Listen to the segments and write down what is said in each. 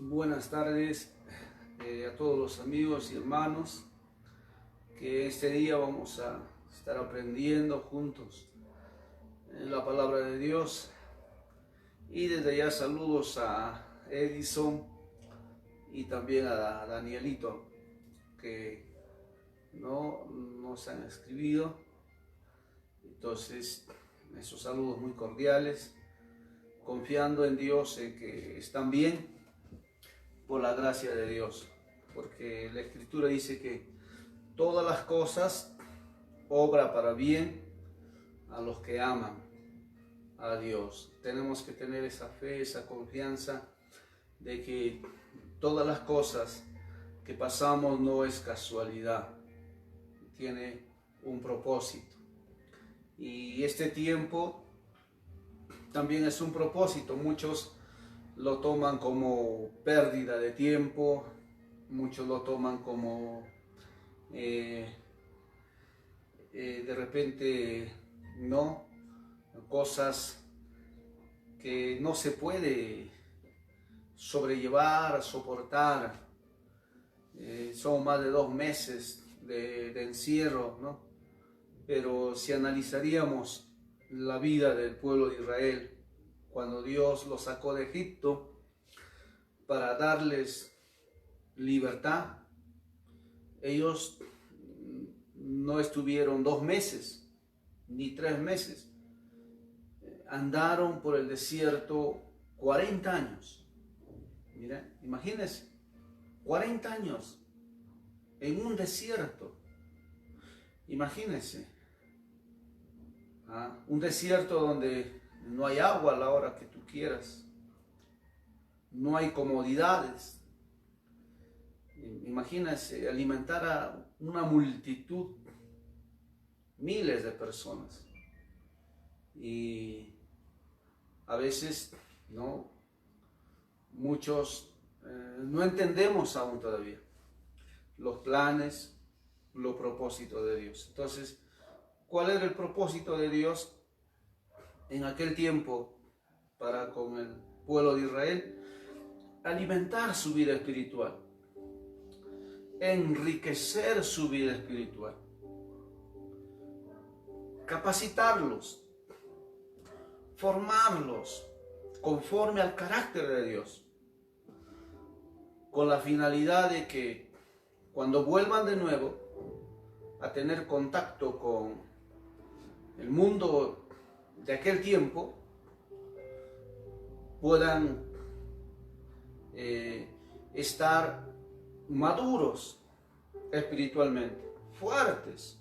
Buenas tardes a todos los amigos y hermanos que este día vamos a estar aprendiendo juntos en la palabra de Dios. Y desde ya saludos a Edison y también a Danielito, que no nos han escribido. Entonces, esos saludos muy cordiales, confiando en Dios, en que están bien por la gracia de Dios, porque la Escritura dice que todas las cosas obran para bien a los que aman a Dios. Tenemos que tener esa fe, esa confianza de que todas las cosas que pasamos no es casualidad, tiene un propósito. Y este tiempo también es un propósito. Muchos lo toman como pérdida de tiempo, muchos lo toman como de repente cosas que no se puede sobrellevar, soportar. Son más de 2 meses de encierro, ¿no? Pero si analizaríamos la vida del pueblo de Israel, cuando Dios los sacó de Egipto para darles libertad, ellos no estuvieron 2 meses ni 3 meses, andaron por el desierto 40 años. Mira, imagínense, 40 años en un desierto. Imagínense, un desierto donde no hay agua a la hora que tú quieras, no hay comodidades. Imagínense alimentar a una multitud, miles de personas, y a veces muchos no entendemos aún todavía los planes, los propósitos de Dios. Entonces, ¿cuál era el propósito de Dios en aquel tiempo para con el pueblo de Israel? Alimentar su vida espiritual, enriquecer su vida espiritual, capacitarlos, formarlos conforme al carácter de Dios, con la finalidad de que cuando vuelvan de nuevo a tener contacto con el mundo de aquel tiempo, puedan estar maduros espiritualmente, fuertes,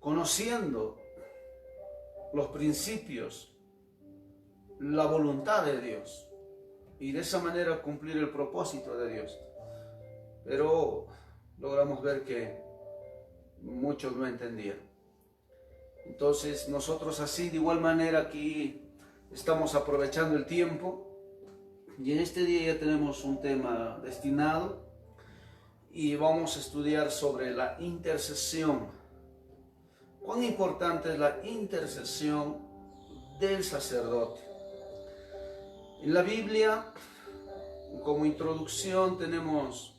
conociendo los principios, la voluntad de Dios, y de esa manera cumplir el propósito de Dios. Pero logramos ver que muchos no entendían. Entonces nosotros así de igual manera aquí estamos aprovechando el tiempo, y en este día ya tenemos un tema destinado y vamos a estudiar sobre la intercesión. Cuán importante es la intercesión del sacerdote. En la Biblia, como introducción, tenemos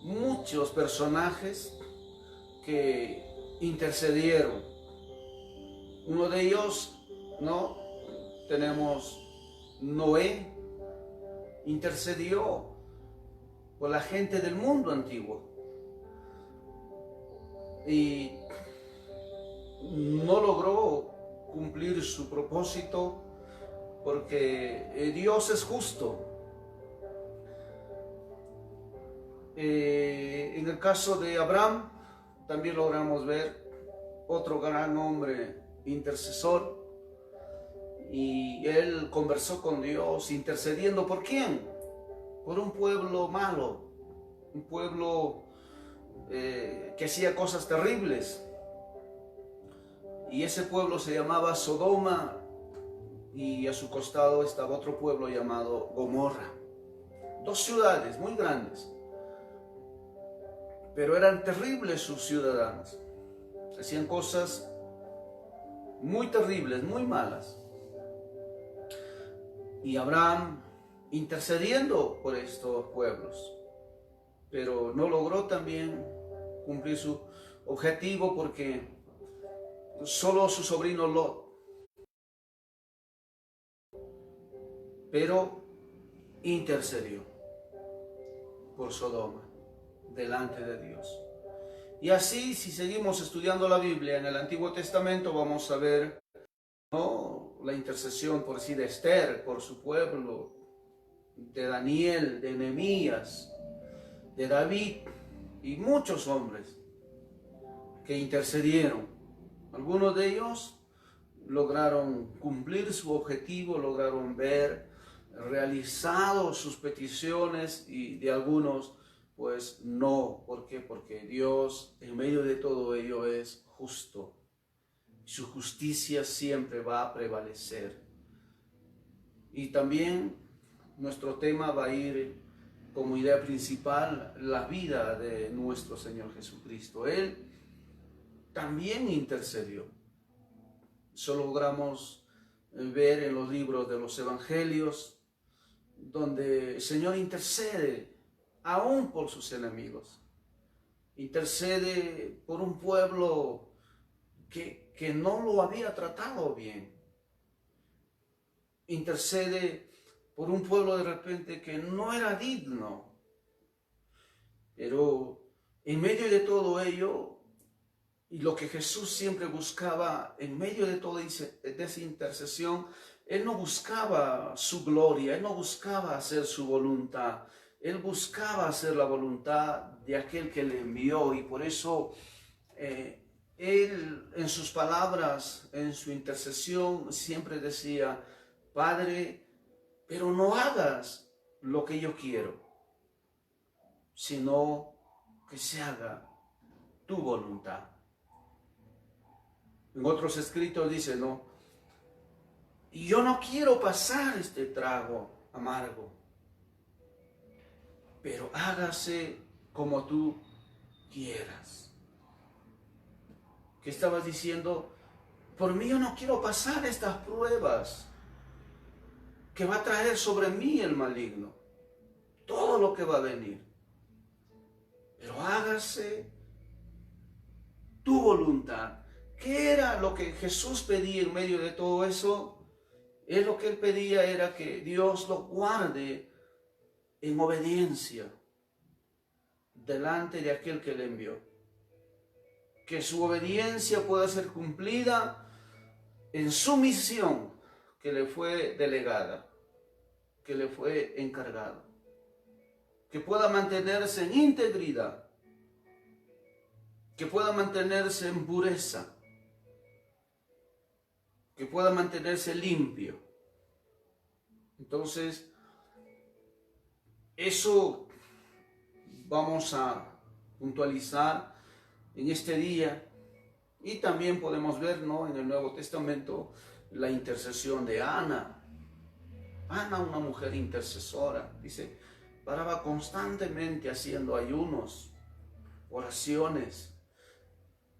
muchos personajes que intercedieron. Uno de ellos, tenemos Noé, intercedió por la gente del mundo antiguo y no logró cumplir su propósito porque Dios es justo. En el caso de Abraham también logramos ver otro gran hombre intercesor, y él conversó con Dios intercediendo. ¿Por quién? Por un pueblo malo, un pueblo que hacía cosas terribles, y ese pueblo se llamaba Sodoma, y a su costado estaba otro pueblo llamado Gomorra. 2 ciudades muy grandes, pero eran terribles sus ciudadanos, hacían cosas muy terribles, muy malas. y Abraham intercediendo por estos pueblos, pero no logró también cumplir su objetivo porque solo su sobrino Lot, pero intercedió por Sodoma delante de Dios. Y así, si seguimos estudiando la Biblia en el Antiguo Testamento, vamos a ver, ¿no?, la intercesión por sí de Esther, por su pueblo, de Daniel, de Nehemías, de David y muchos hombres que intercedieron. Algunos de ellos lograron cumplir su objetivo, lograron ver realizado sus peticiones, y de algunos pues no. ¿Por qué? Porque Dios en medio de todo ello es justo. Su justicia siempre va a prevalecer. Y también nuestro tema va a ir como idea principal la vida de nuestro Señor Jesucristo. Él también intercedió. Eso logramos ver en los libros de los evangelios, donde el Señor intercede aún por sus enemigos. Intercede por un pueblo que no lo había tratado bien. Intercede por un pueblo de repente que no era digno. Pero en medio de todo ello, y lo que Jesús siempre buscaba en medio de toda esa intercesión, Él no buscaba su gloria, Él no buscaba hacer su voluntad, Él buscaba hacer la voluntad de aquel que le envió. Y por eso Él en sus palabras, en su intercesión, siempre decía: Padre, pero no hagas lo que yo quiero, sino que se haga tu voluntad. En otros escritos dice, ¿no?, y yo no quiero pasar este trago amargo, pero hágase como tú quieras. ¿Qué estabas diciendo? Por mí yo no quiero pasar estas pruebas que va a traer sobre mí el maligno, todo lo que va a venir, pero hágase tu voluntad. ¿Qué era lo que Jesús pedía en medio de todo eso? Lo que Él pedía era que Dios lo guarde en obediencia delante de aquel que le envió. Que su obediencia pueda ser cumplida en su misión que le fue delegada, que le fue encargada. Que pueda mantenerse en integridad, que pueda mantenerse en pureza, que pueda mantenerse limpio. Entonces, eso vamos a puntualizar en este día. Y también podemos ver, ¿no?, en el Nuevo Testamento, la intercesión de Ana. Ana, una mujer intercesora, dice, paraba constantemente haciendo ayunos, oraciones,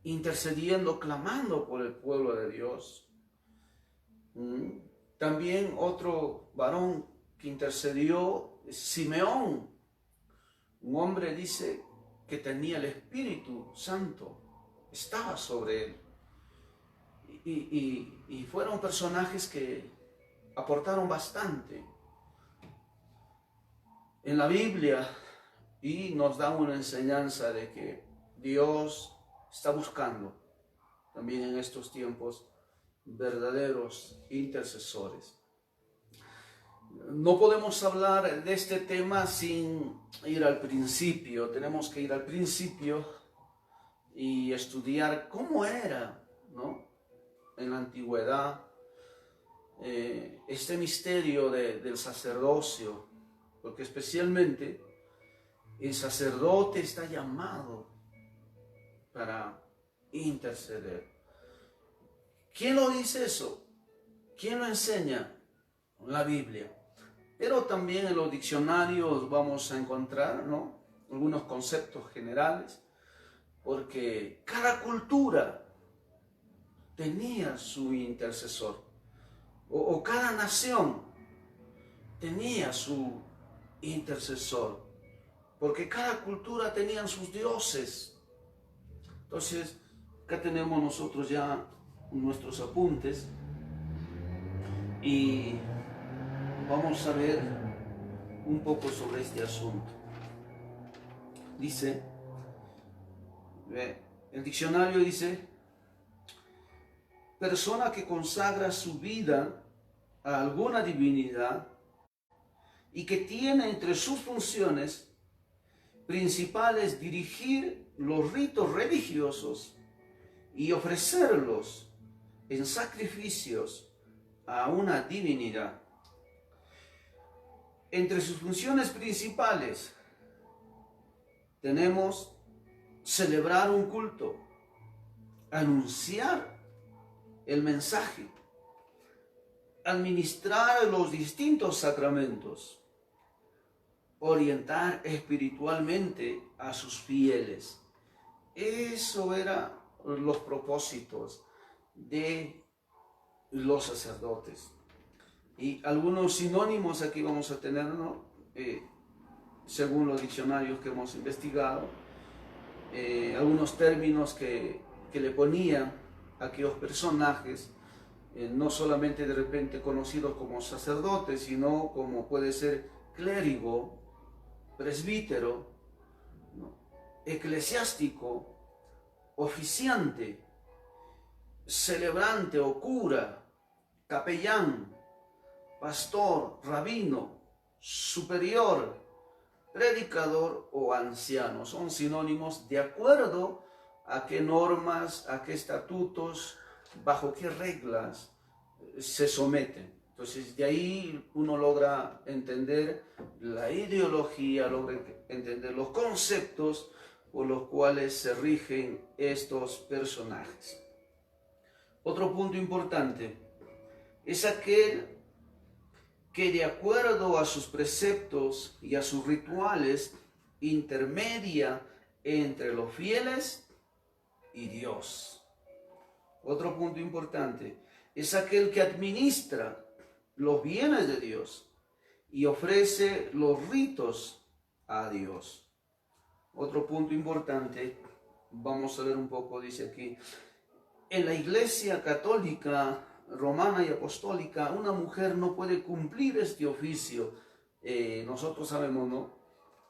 intercediendo, clamando por el pueblo de Dios. También otro varón que intercedió, Simeón, un hombre, dice, que tenía el Espíritu Santo, estaba sobre él. Y fueron personajes que aportaron bastante en la Biblia y nos dan una enseñanza de que Dios está buscando también en estos tiempos verdaderos intercesores. No podemos hablar de este tema sin ir al principio. Tenemos que ir al principio y estudiar cómo era, ¿no?, en la antigüedad este misterio del sacerdocio, porque especialmente el sacerdote está llamado para interceder. ¿Quién lo dice eso? ¿Quién lo enseña? La Biblia. Pero también en los diccionarios vamos a encontrar, ¿no?, algunos conceptos generales, porque cada cultura tenía su intercesor, o cada nación tenía su intercesor, porque cada cultura tenía sus dioses. Entonces, acá tenemos nosotros ya nuestros apuntes y vamos a ver un poco sobre este asunto. Dice, el diccionario dice, persona que consagra su vida a alguna divinidad y que tiene entre sus funciones principales dirigir los ritos religiosos y ofrecerlos en sacrificios a una divinidad. Entre sus funciones principales tenemos celebrar un culto, anunciar el mensaje, administrar los distintos sacramentos, orientar espiritualmente a sus fieles. Eso eran los propósitos de los sacerdotes. Y algunos sinónimos aquí vamos a tener, ¿no? Según los diccionarios que hemos investigado, algunos términos que le ponían a aquellos personajes, no solamente de repente conocidos como sacerdotes, sino como puede ser clérigo, presbítero, ¿no? Eclesiástico, oficiante, celebrante o cura, capellán, pastor, rabino, superior, predicador o anciano. Son sinónimos de acuerdo a qué normas, a qué estatutos, bajo qué reglas se someten. Entonces, de ahí uno logra entender la ideología, logra entender los conceptos por los cuales se rigen estos personajes. Otro punto importante es aquel que de acuerdo a sus preceptos y a sus rituales intermedia entre los fieles y Dios. Otro punto importante es aquel que administra los bienes de Dios y ofrece los ritos a Dios. Otro punto importante, vamos a ver un poco, dice aquí, en la Iglesia católica, romana y apostólica, una mujer no puede cumplir este oficio. Nosotros sabemos, ¿no?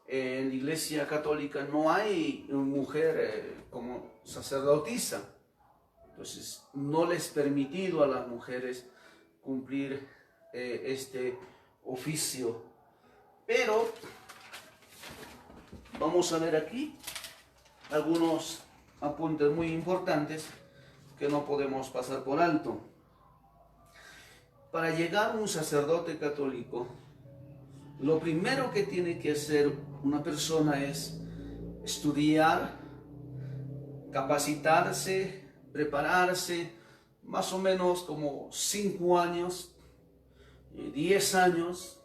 En la Iglesia católica no hay mujer como sacerdotisa. Entonces, no les es permitido a las mujeres cumplir este oficio. Pero vamos a ver aquí algunos apuntes muy importantes que no podemos pasar por alto. Para llegar a un sacerdote católico, lo primero que tiene que hacer una persona es estudiar, capacitarse, prepararse, más o menos como 5 años, 10 años,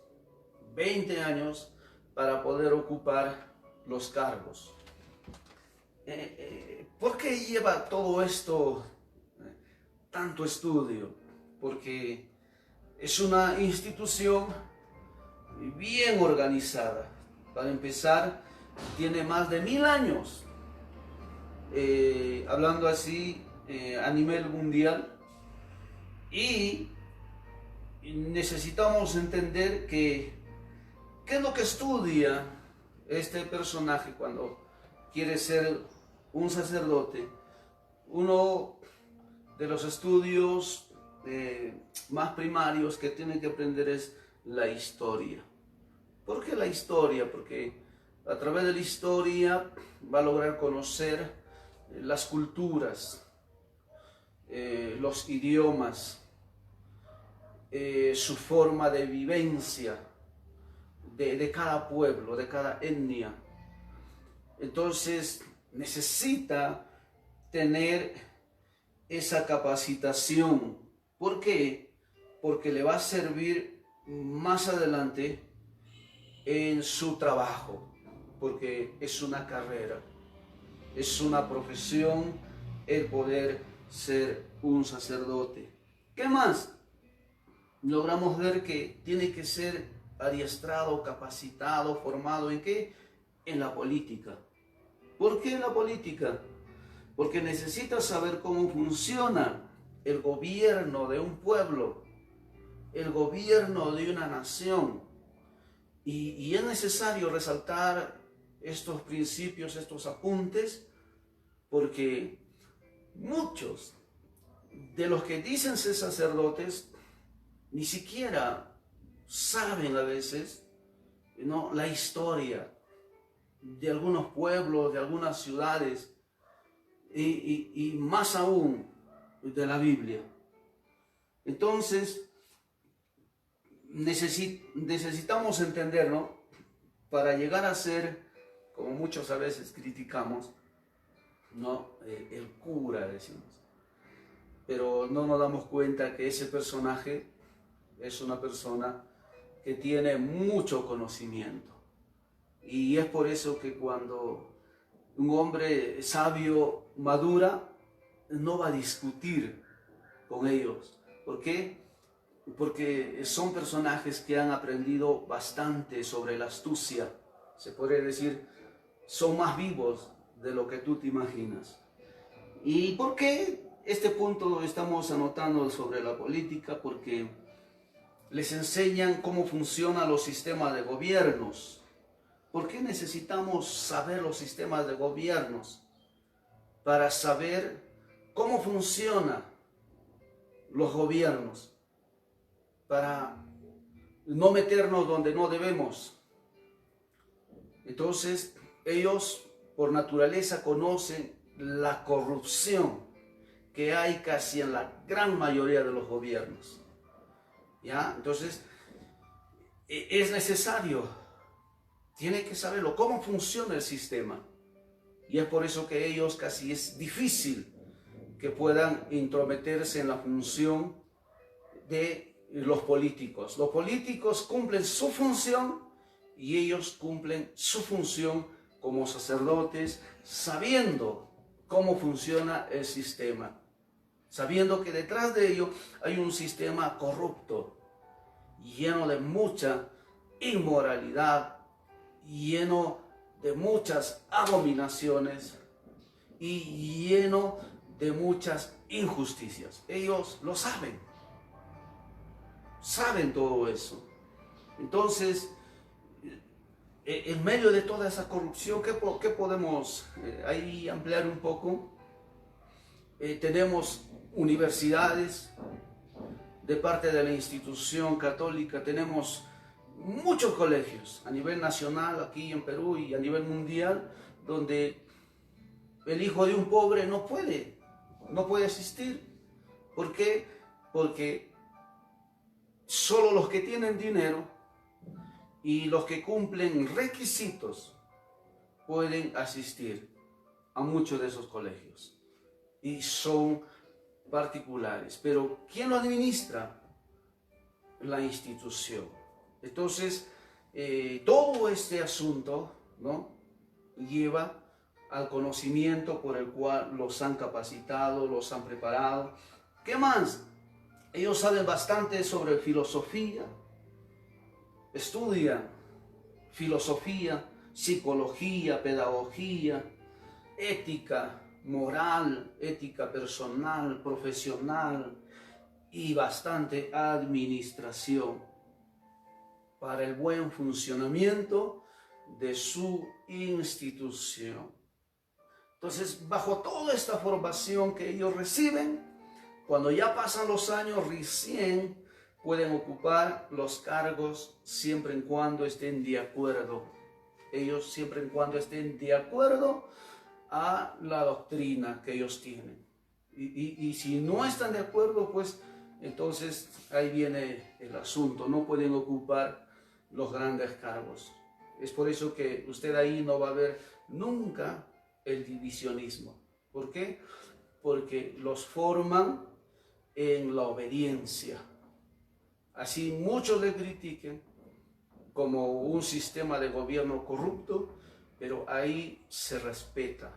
20 años, para poder ocupar los cargos. ¿Por qué lleva todo esto tanto estudio? Porque es una institución bien organizada. Para empezar, tiene más de 1000 años. Hablando así a nivel mundial. Y necesitamos entender qué es lo que estudia este personaje cuando quiere ser un sacerdote. Uno de los estudios más primarios que tiene que aprender es la historia. ¿Por qué la historia? Porque a través de la historia va a lograr conocer las culturas, los idiomas, su forma de vivencia de cada pueblo, de cada etnia. Entonces necesita tener esa capacitación. ¿Por qué? Porque le va a servir más adelante en su trabajo, porque es una carrera, es una profesión el poder ser un sacerdote. ¿Qué más? Logramos ver que tiene que ser adiestrado, capacitado, formado ¿en qué? En la política. ¿Por qué en la política? Porque necesita saber cómo funciona el gobierno de un pueblo, el gobierno de una nación. Y es necesario resaltar estos principios, estos apuntes, porque muchos de los que dicen ser sacerdotes ni siquiera saben a veces, ¿no?, la historia de algunos pueblos, de algunas ciudades y más aún de la Biblia. Entonces, necesitamos entender, ¿no?, para llegar a ser, como muchos a veces criticamos, ¿no?, el cura, decimos. Pero no nos damos cuenta que ese personaje es una persona que tiene mucho conocimiento. Y es por eso que cuando un hombre sabio madura, no va a discutir con ellos. ¿Por qué? Porque son personajes que han aprendido bastante sobre la astucia. Se podría decir, son más vivos de lo que tú te imaginas. ¿Y por qué este punto estamos anotando sobre la política? Porque les enseñan cómo funcionan los sistemas de gobiernos. ¿Por qué necesitamos saber los sistemas de gobiernos? Para saber cómo funcionan los gobiernos, para no meternos donde no debemos. Entonces, ellos por naturaleza conocen la corrupción que hay casi en la gran mayoría de los gobiernos. ¿Ya? Entonces, es necesario, tiene que saberlo, cómo funciona el sistema. Y es por eso que ellos casi es difícil que puedan intrometerse en la función de los políticos. Los políticos cumplen su función y ellos cumplen su función como sacerdotes, sabiendo cómo funciona el sistema, sabiendo que detrás de ello hay un sistema corrupto, lleno de mucha inmoralidad, lleno de muchas abominaciones y lleno de muchas injusticias. Ellos lo saben todo eso. Entonces, en medio de toda esa corrupción, ¿qué podemos ahí ampliar un poco? Tenemos universidades de parte de la institución católica, tenemos muchos colegios a nivel nacional aquí en Perú y a nivel mundial, donde el hijo de un pobre no puede asistir. ¿Por qué? Porque solo los que tienen dinero y los que cumplen requisitos pueden asistir a muchos de esos colegios. Y son particulares. Pero ¿quién lo administra? La institución. Entonces, todo este asunto, ¿no?, lleva al conocimiento por el cual los han capacitado, los han preparado. ¿Qué más? Ellos saben bastante sobre filosofía, estudian filosofía, psicología, pedagogía, ética moral, ética personal, profesional y bastante administración para el buen funcionamiento de su institución. Entonces, bajo toda esta formación que ellos reciben, cuando ya pasan los años, recién pueden ocupar los cargos siempre y cuando estén de acuerdo. Ellos siempre y cuando estén de acuerdo a la doctrina que ellos tienen. Y si no están de acuerdo, pues entonces ahí viene el asunto. No pueden ocupar los grandes cargos. Es por eso que usted ahí no va a ver nunca el divisionismo. ¿Por qué? Porque los forman en la obediencia. Así muchos le critiquen como un sistema de gobierno corrupto, pero ahí se respeta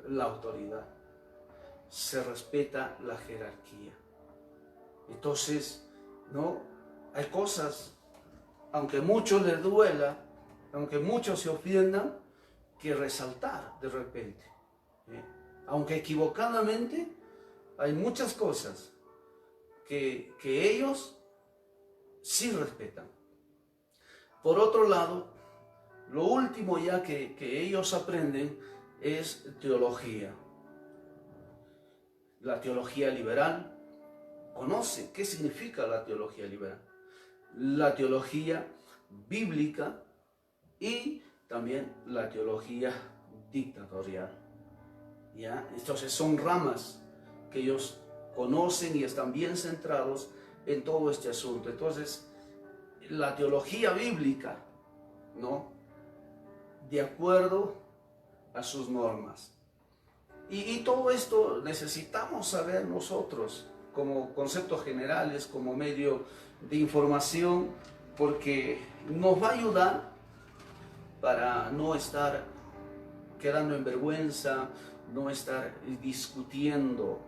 la autoridad, se respeta la jerarquía. Entonces, ¿no?, hay cosas aunque muchos les duela, aunque muchos se ofendan, que resaltar de repente. Aunque equivocadamente, hay muchas cosas que ellos sí respetan. Por otro lado, lo último ya que ellos aprenden es teología. La teología liberal. Conoce qué significa la teología liberal. La teología bíblica y también la teología dictatorial. ¿Ya? Entonces son ramas que ellos conocen y están bien centrados en todo este asunto. Entonces, la teología bíblica, ¿no? De acuerdo a sus normas. Y todo esto necesitamos saber nosotros como conceptos generales, como medio de información, porque nos va a ayudar para no estar quedando en vergüenza, no estar discutiendo.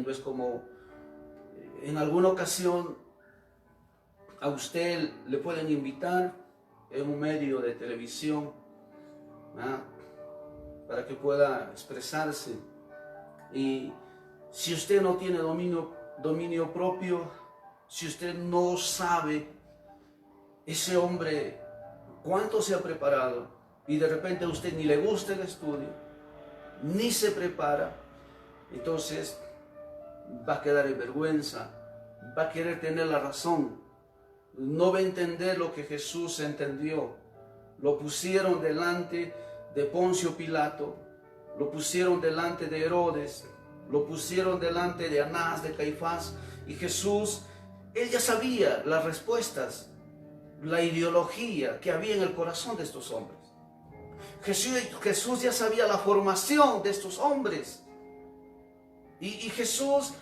Es como en alguna ocasión a usted le pueden invitar en un medio de televisión, ¿ah?, para que pueda expresarse. Y si usted no tiene dominio propio, si usted no sabe ese hombre cuánto se ha preparado y de repente a usted ni le gusta el estudio, ni se prepara, entonces va a quedar en vergüenza, va a querer tener la razón, no va a entender lo que Jesús entendió. Lo pusieron delante de Poncio Pilato, lo pusieron delante de Herodes, lo pusieron delante de Anás, de Caifás, y Jesús, él ya sabía las respuestas, la ideología que había en el corazón de estos hombres. Jesús ya sabía la formación de estos hombres, y Jesús,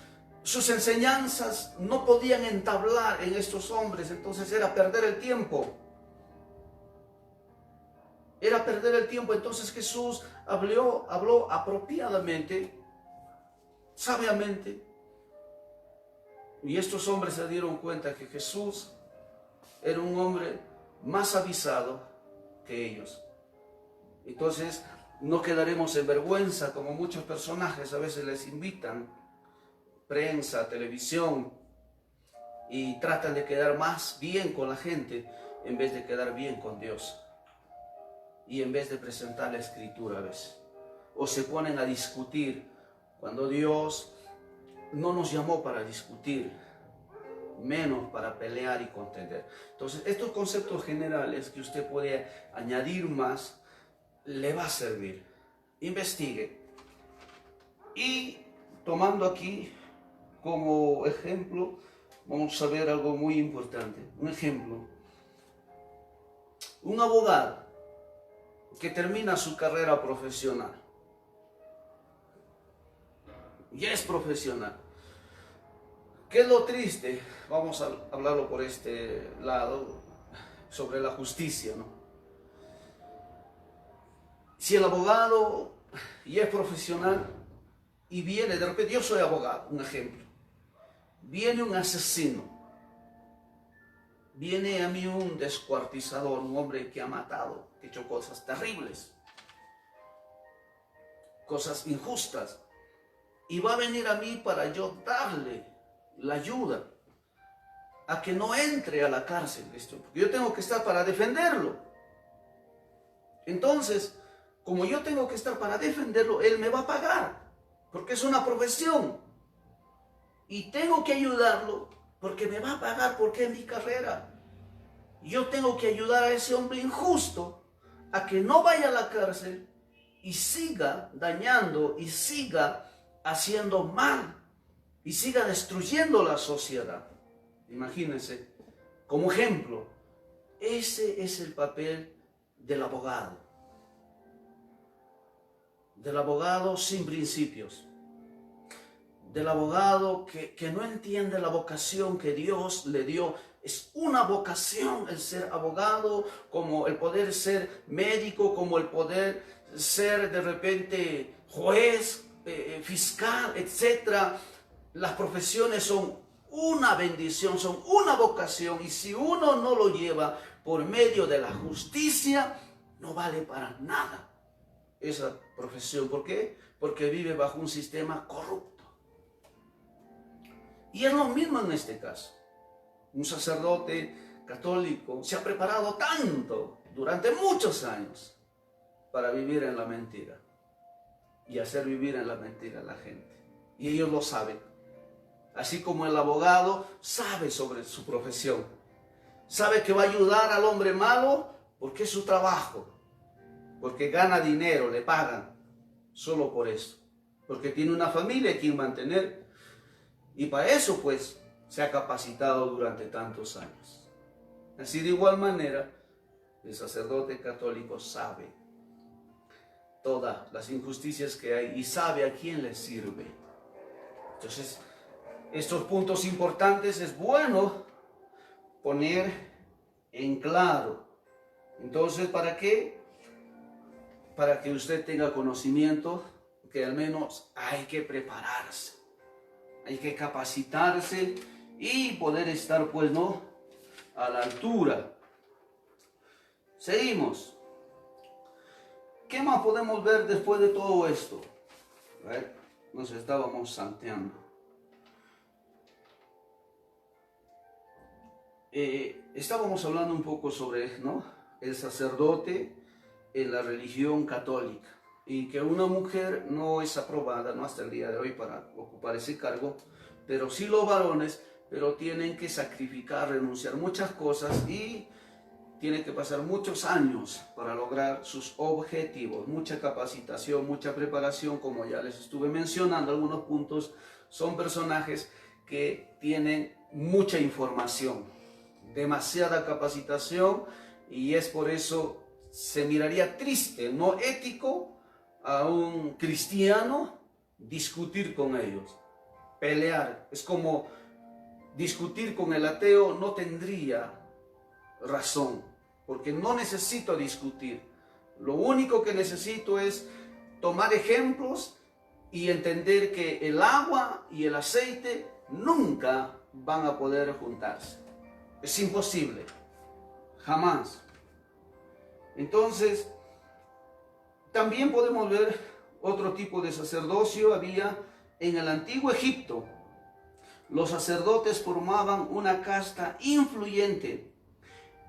sus enseñanzas no podían entablar en estos hombres, entonces era perder el tiempo. Entonces Jesús habló apropiadamente, sabiamente, y estos hombres se dieron cuenta que Jesús era un hombre más avisado que ellos. Entonces no quedaremos en vergüenza como muchos personajes a veces les invitan, prensa, televisión, y tratan de quedar más bien con la gente en vez de quedar bien con Dios. Y en vez de presentar la escritura a veces. O se ponen a discutir cuando Dios no nos llamó para discutir, menos para pelear y contender. Entonces, estos conceptos generales que usted puede añadir más, le va a servir. Investigue. Y tomando aquí como ejemplo, vamos a ver algo muy importante. Un ejemplo. Un abogado que termina su carrera profesional. Ya es profesional. ¿Qué es lo triste? Vamos a hablarlo por este lado, sobre la justicia, ¿no? Si el abogado ya es profesional y viene, de repente, yo soy abogado, un ejemplo. Viene un asesino. Viene a mí un descuartizador, un hombre que ha matado, que ha hecho cosas terribles, cosas injustas, y va a venir a mí para yo darle la ayuda a que no entre a la cárcel, porque yo tengo que estar para defenderlo. Entonces, como yo tengo que estar para defenderlo, él me va a pagar, porque es una profesión, y tengo que ayudarlo porque me va a pagar, porque es mi carrera. Yo tengo que ayudar a ese hombre injusto a que no vaya a la cárcel y siga dañando y siga haciendo mal y siga destruyendo la sociedad. Imagínense, como ejemplo, ese es el papel del abogado. Del abogado sin principios. Del abogado que no entiende la vocación que Dios le dio. Es una vocación el ser abogado, como el poder ser médico, como el poder ser de repente juez, fiscal, etc. Las profesiones son una bendición, son una vocación, y si uno no lo lleva por medio de la justicia, no vale para nada esa profesión. ¿Por qué? Porque vive bajo un sistema corrupto. Y es lo mismo en este caso. Un sacerdote católico se ha preparado tanto durante muchos años para vivir en la mentira y hacer vivir en la mentira a la gente. Y ellos lo saben. Así como el abogado sabe sobre su profesión. Sabe que va a ayudar al hombre malo porque es su trabajo. Porque gana dinero, le pagan solo por eso. Porque tiene una familia a quien mantener. Y para eso pues se ha capacitado durante tantos años. Así de igual manera, el sacerdote católico sabe todas las injusticias que hay y sabe a quién le sirve. Entonces, estos puntos importantes es bueno poner en claro. Entonces, ¿para qué? Para que usted tenga conocimiento que al menos hay que prepararse, hay que capacitarse y poder estar, pues, ¿no?, a la altura. Seguimos. ¿Qué más podemos ver después de todo esto? A ver, nos estábamos salteando. Estábamos hablando un poco sobre, ¿no?, el sacerdote en la religión católica, y que una mujer no es aprobada, no hasta el día de hoy, para ocupar ese cargo, pero sí los varones, pero tienen que sacrificar, renunciar muchas cosas y tienen que pasar muchos años para lograr sus objetivos, mucha capacitación, mucha preparación. Como ya les estuve mencionando algunos puntos, son personajes que tienen mucha información, demasiada capacitación, y es por eso se miraría triste, no ético, a un cristiano discutir con ellos, pelear. Es como discutir con el ateo, no tendría razón, porque no necesito discutir. Lo único que necesito es tomar ejemplos y entender que el agua y el aceite nunca van a poder juntarse. Es imposible, jamás. Entonces, también podemos ver otro tipo de sacerdocio. Había en el antiguo Egipto. Los sacerdotes formaban una casta influyente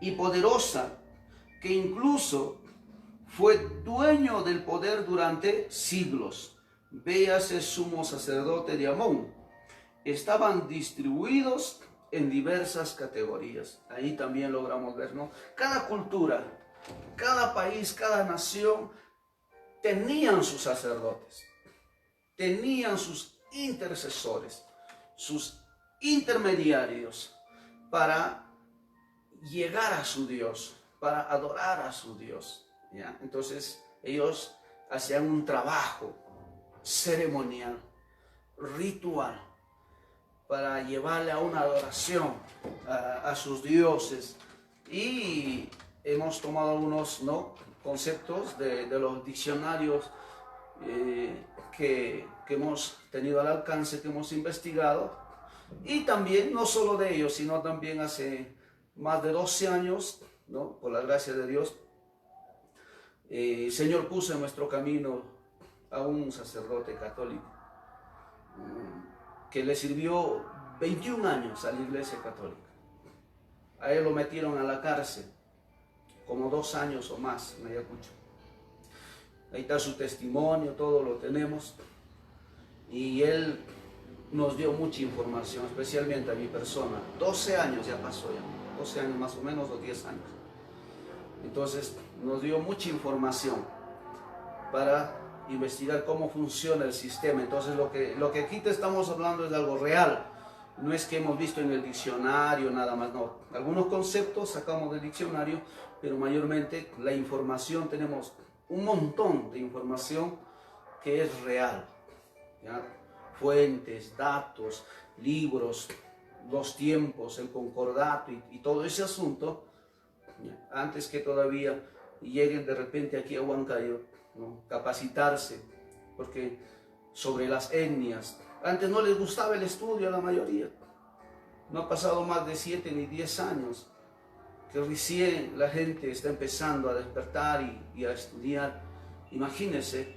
y poderosa que incluso fue dueño del poder durante siglos. Véase sumo sacerdote de Amón. Estaban distribuidos en diversas categorías. Ahí también logramos ver, ¿no? Cada cultura, cada país, cada nación tenían sus sacerdotes, tenían sus intercesores, sus intermediarios para llegar a su Dios, para adorar a su Dios, ¿ya? Entonces ellos hacían un trabajo ceremonial, ritual, para llevarle a una adoración a sus dioses. Y hemos tomado algunos, ¿no?, conceptos de los diccionarios que hemos tenido al alcance, que hemos investigado, y también no solo de ellos, sino también hace más de 12 años, ¿no?, por la gracia de Dios, el Señor puso en nuestro camino a un sacerdote católico que le sirvió 21 años a la Iglesia Católica. A él lo metieron a la cárcel como 2 años o más en Ayacucho. Ahí está su testimonio, todo lo tenemos. Y él nos dio mucha información, especialmente a mi persona. 12 años ya pasó, ya 12 años más o menos, o 10 años. Entonces nos dio mucha información para investigar cómo funciona el sistema. Entonces lo que aquí te estamos hablando es de algo real. No es que hemos visto en el diccionario nada más, no. Algunos conceptos sacamos del diccionario, pero mayormente la información, tenemos un montón de información que es real, ¿ya? Fuentes, datos, libros, los tiempos, el concordato y todo ese asunto, ¿ya?, antes que todavía lleguen de repente aquí a Huancayo, ¿no?, capacitarse, porque sobre las etnias, antes no les gustaba el estudio a la mayoría, No ha pasado más de 7 ni 10 años que recién la gente está empezando a despertar y a estudiar. Imagínense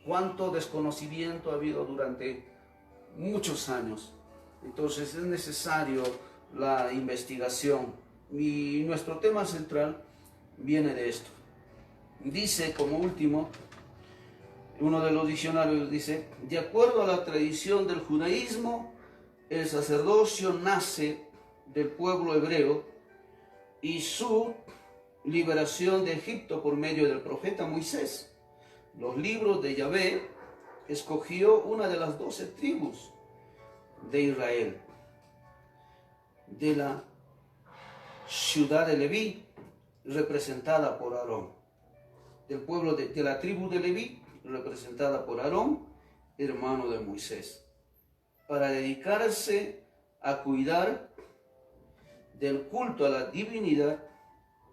cuánto desconocimiento ha habido durante muchos años. Entonces es necesario la investigación. Y nuestro tema central viene de esto. Dice como último, uno de los diccionarios dice, de acuerdo a la tradición del judaísmo, el sacerdocio nace del pueblo hebreo y su liberación de Egipto por medio del profeta Moisés. Los libros de Yahvé escogió una de las 12 tribus de Israel, de la ciudad de Leví, representada por Aarón, del pueblo de la tribu de Leví, representada por Aarón, hermano de Moisés, para dedicarse a cuidar del culto a la divinidad.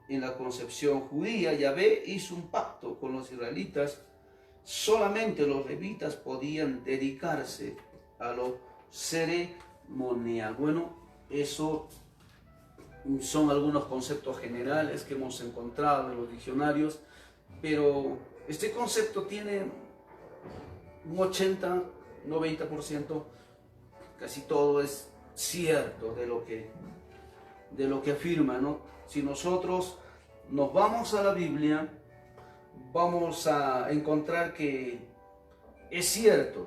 En la concepción judía, Yahvé hizo un pacto con los israelitas. Solamente los levitas podían dedicarse a lo ceremonial. Bueno, eso son algunos conceptos generales que hemos encontrado en los diccionarios, pero este concepto tiene un 80-90%, casi todo es cierto de lo que afirma, ¿no? Si nosotros nos vamos a la Biblia, vamos a encontrar que es cierto.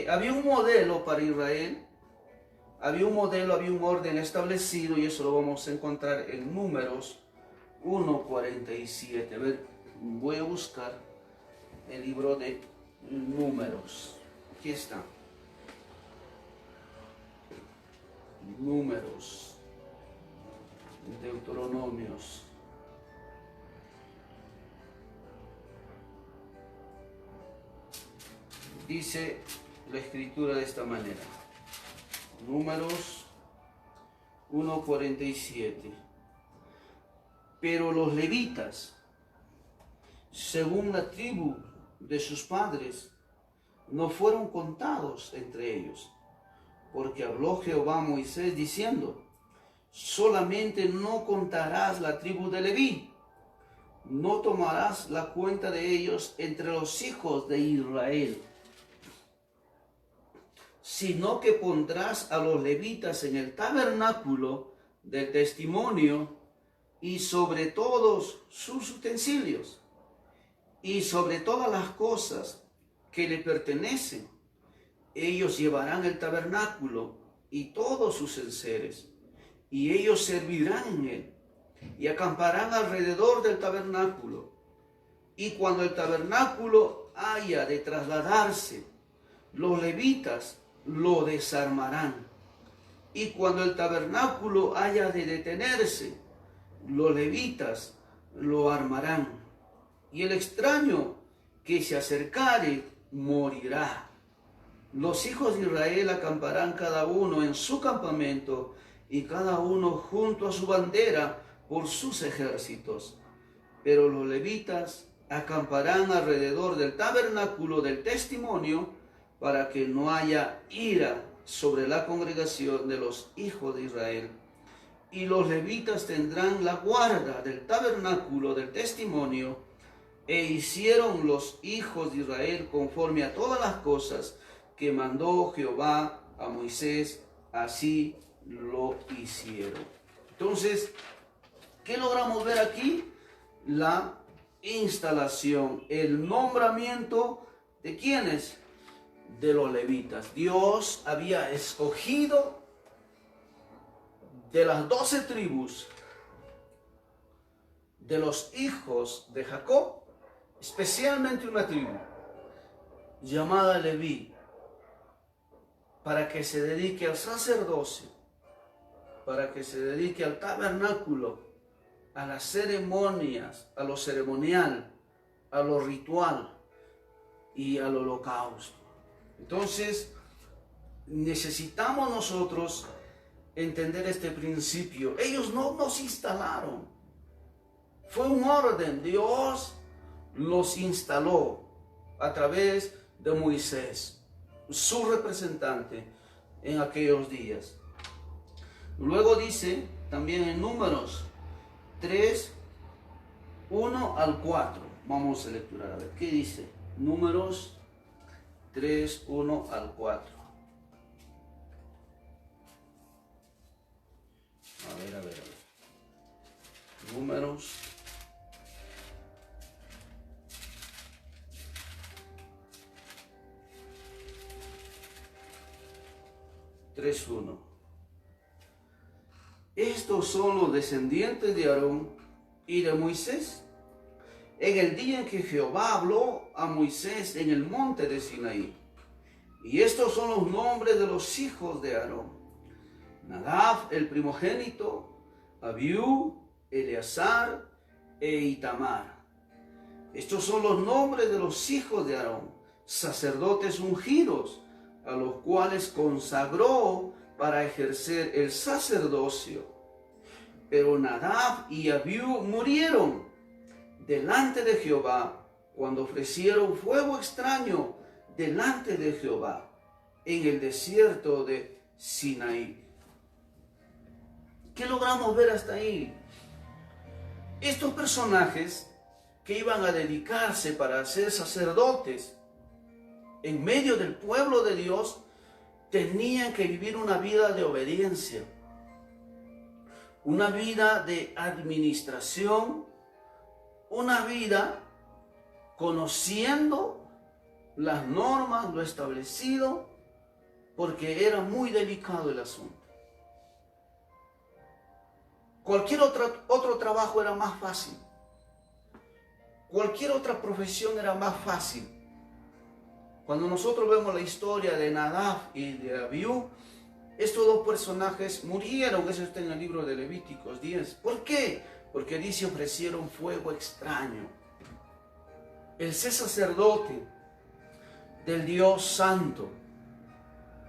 Había un modelo para Israel, había un modelo, había un orden establecido, y eso lo vamos a encontrar en Números 1:47. A ver, voy a buscar el libro de Números. Aquí está. Números, Deuteronomios. Dice la escritura de esta manera. Números 1:47. Pero los levitas, según la tribu de sus padres, no fueron contados entre ellos, porque habló Jehová a Moisés diciendo, solamente no contarás la tribu de Leví, no tomarás la cuenta de ellos entre los hijos de Israel, sino que pondrás a los levitas en el tabernáculo del testimonio y sobre todos sus utensilios y sobre todas las cosas que le pertenecen. Ellos llevarán el tabernáculo y todos sus enseres, y ellos servirán en él, y acamparán alrededor del tabernáculo. Y cuando el tabernáculo haya de trasladarse, los levitas lo desarmarán. Y cuando el tabernáculo haya de detenerse, los levitas lo armarán. Y el extraño que se acercare morirá. Los hijos de Israel acamparán cada uno en su campamento y cada uno junto a su bandera por sus ejércitos. Pero los levitas acamparán alrededor del tabernáculo del testimonio para que no haya ira sobre la congregación de los hijos de Israel. Y los levitas tendrán la guarda del tabernáculo del testimonio. E hicieron los hijos de Israel conforme a todas las cosas que mandó Jehová a Moisés, así lo hicieron. Entonces, ¿qué logramos ver aquí? La instalación, el nombramiento de ¿quiénes? De los levitas. Dios había escogido de las 12 tribus de los hijos de Jacob, especialmente una tribu llamada Leví, para que se dedique al sacerdocio, para que se dedique al tabernáculo, a las ceremonias, a lo ceremonial, a lo ritual y al holocausto. Entonces, necesitamos nosotros entender este principio. Ellos no nos instalaron. Fue un orden. Dios los instaló a través de Moisés, su representante en aquellos días. Luego dice también en Números 3, 1 al 4. Vamos a lecturar, a ver qué dice. Números 3, 1 al 4. A ver. Números 3:1. Estos son los descendientes de Aarón y de Moisés en el día en que Jehová habló a Moisés en el monte de Sinaí. Y estos son los nombres de los hijos de Aarón: Nadab, el primogénito, Abiú, Eleazar e Itamar. Estos son los nombres de los hijos de Aarón, sacerdotes ungidos, a los cuales consagró para ejercer el sacerdocio. Pero Nadab y Abiú murieron delante de Jehová cuando ofrecieron fuego extraño delante de Jehová en el desierto de Sinaí. ¿Qué logramos ver hasta ahí? Estos personajes que iban a dedicarse para ser sacerdotes en medio del pueblo de Dios tenían que vivir una vida de obediencia, una vida de administración, una vida conociendo las normas, lo establecido, porque era muy delicado el asunto. Cualquier otro trabajo era más fácil. Cualquier otra profesión era más fácil. Cuando nosotros vemos la historia de Nadab y de Abiú, estos dos personajes murieron. Eso está en el libro de Levíticos 10. ¿Por qué? Porque dice ofrecieron fuego extraño. El ser sacerdote del Dios Santo,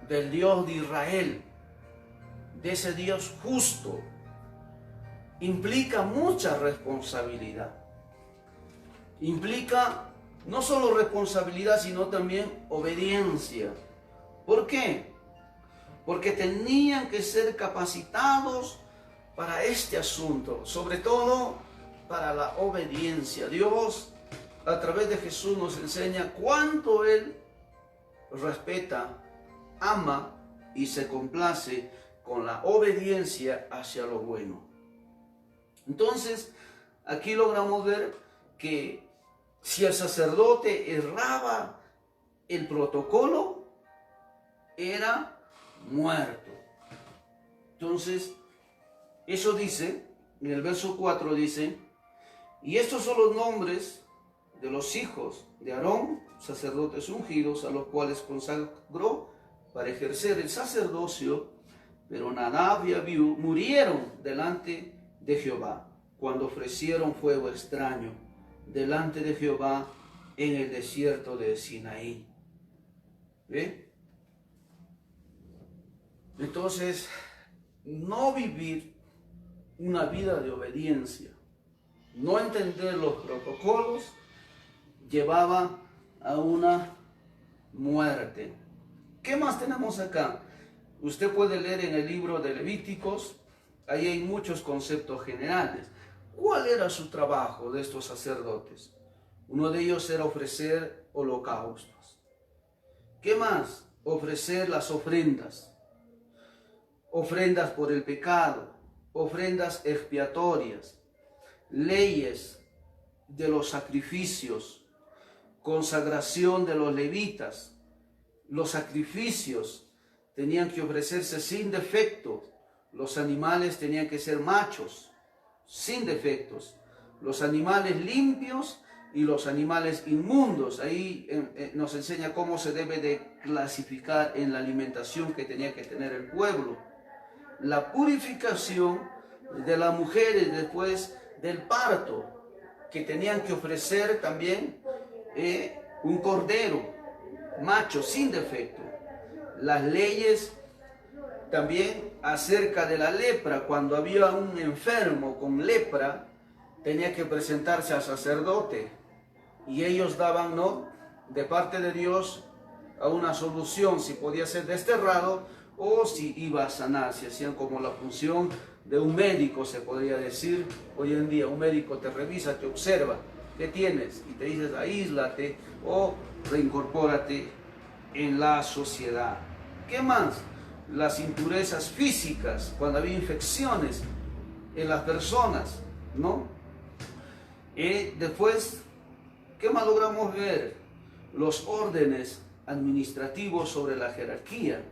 del Dios de Israel, de ese Dios justo, implica mucha responsabilidad. Implica no solo responsabilidad, sino también obediencia. ¿Por qué? Porque tenían que ser capacitados para este asunto, sobre todo para la obediencia. Dios, a través de Jesús, nos enseña cuánto Él respeta, ama y se complace con la obediencia hacia lo bueno. Entonces, aquí logramos ver que si el sacerdote erraba el protocolo, era muerto. Entonces, eso dice, en el verso 4 dice: y estos son los nombres de los hijos de Aarón, sacerdotes ungidos, a los cuales consagró para ejercer el sacerdocio. Pero Nadab y Abiú murieron delante de Jehová cuando ofrecieron fuego extraño delante de Jehová en el desierto de Sinaí. ¿Ve? Entonces, no vivir una vida de obediencia, no entender los protocolos, llevaba a una muerte. ¿Qué más tenemos acá? Usted puede leer en el libro de Levíticos, ahí hay muchos conceptos generales. ¿Cuál era su trabajo de estos sacerdotes? Uno de ellos era ofrecer holocaustos. ¿Qué más? Ofrecer las ofrendas. Ofrendas por el pecado, ofrendas expiatorias, leyes de los sacrificios, consagración de los levitas. Los sacrificios tenían que ofrecerse sin defecto. Los animales tenían que ser machos, sin defectos. Los animales limpios y los animales inmundos. Ahí nos enseña cómo se debe de clasificar en la alimentación que tenía que tener el pueblo. La purificación de las mujeres después del parto, que tenían que ofrecer también un cordero macho sin defecto. Las leyes también acerca de la lepra: cuando había un enfermo con lepra, tenía que presentarse al sacerdote y ellos daban, ¿no?, de parte de Dios a una solución, si podía ser desterrado o si iba a sanar, si hacían como la función de un médico, se podría decir. Hoy en día un médico te revisa, te observa, ¿qué tienes? Y te dices, aíslate o reincorpórate en la sociedad. ¿Qué más? Las impurezas físicas, cuando había infecciones en las personas, ¿no? Después, ¿qué más logramos ver? Los órdenes administrativos sobre la jerarquía